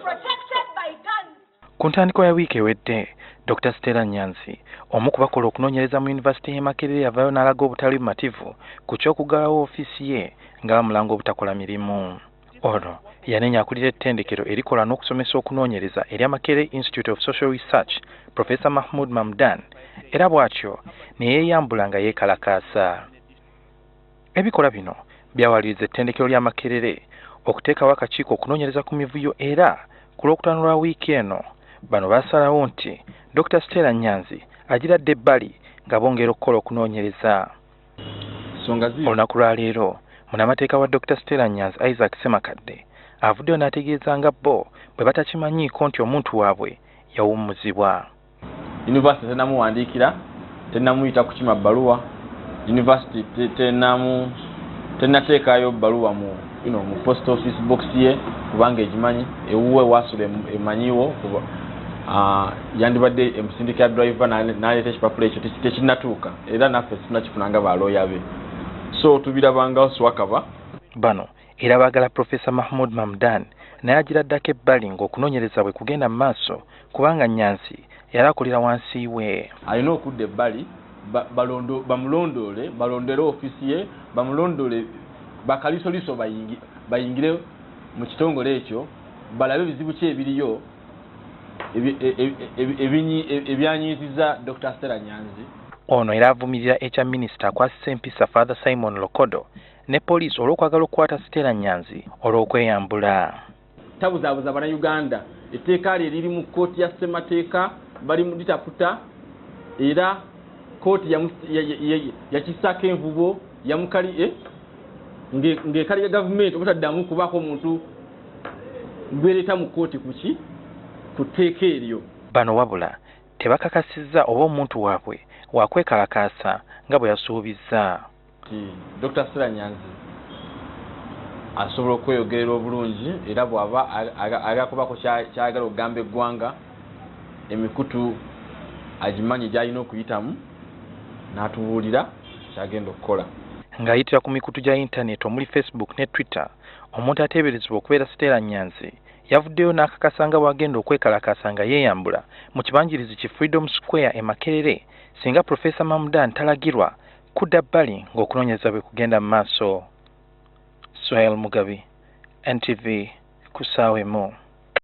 protected by guns. Ku ntandikwa ya wiiki ewedde Dr. Stella Nyanzi omu ku bakola okunoonyereza mu Yunivasite y'e Makerere yavaayo n'alaga obutali bumativu ku ky'okuggalawo ofiisi ye nga bamulanga obutakola mirimu. Ono yanenya akulira ettendekero erikola n'okusomesa okunoonyereza erya Makerere Institute of Social Research Professor Mahmood Mamdan era bw'atyo ne yeeyambula nga yeekalakaasa. Ebikola bino byawaliriza ettendekero lya Makerere okuteekawo akakiiko okunoonyereza ku mivuyo era ku lwokutaano lwa wiiki eno bano baasalawo nti Dr. Stella Nyanzi agiradde ebbali nga bongera okukola okunoonyereza. Olunaku lwa leero munnamateeka wa Dr. Stella Nyanzi Isaac Ssemakadde avuddeyo n'ategeeza nga bo bwe batakimanyiiko nti omuntu waabwe yawummuzibwa. University tennamuwandiikira, tennamuyita kukima bbaluwa, University tennateekayo bbaluwa mu post office box ye kubanga egimanyi ewuwe wasula emanyiwo yandibadde emusindika driver n'aleeta ekipapula ekyo tekinnatuuka era naffe tunakifunanga balooya be. So tubirabanga swakaba bano era baagala Professor Mahmood Mamdan naye agiraddako ebbali ng'okunoonyereza bwe kugenda mu maaso kubanga Nyanzi yali akolera wansi we. Alina okudda ebbali bamulondoole balondere ofiisi ye bamulondoole bakalisoliso bayingire mu kitongole ekyo balabe ebizibu ki ebiriyo ebyanyiiziza Dr. Stella Nyanzi. Ono era avumirira ekya minisita akwasisa empisa Father Simon Lokodo ne poliisi olw'okwagala okukwata Stella Nyanzi olw'okweyambula. Tabuzaabuza bannayuganda etteeka lye liri mu kkooti ya ssemateeka bali mu litaputa era kkooti yakissaako envubo yamukali ng'ekali ya gavumenti obutaddamu kubaako omuntu gwereeta mu kkooti kuki ku tteeka eryo. Bano wabula tebakakasizza oba omuntu waabwe wakwekalakaasa nga bwe yasuubizza. Dr. Stella Nyanzi asobola okweyogerera obulungi era bw'aba agakubako kyayagala okugamba eggwanga emikutu agimanyi gy'alina okuyitamu n'atubuulira kyagenda okukola. Ng'ayitira ku mikutu gya intaneti omuli Facebook ne Twitter, omuntu ateeberezebwa okubeera Stella Nyanzi yavuddeyo n'akakasa nga bw'agenda okwekalakaasa nga yeeyambula mu kibangirizi ki Freedom Square e Makerere singa Professor Mamdan talagirwa kudda bbali ng'okunoonyereza bwe kugenda mu maaso. Swahel Mugabi, NTV, ku ssaawa emu.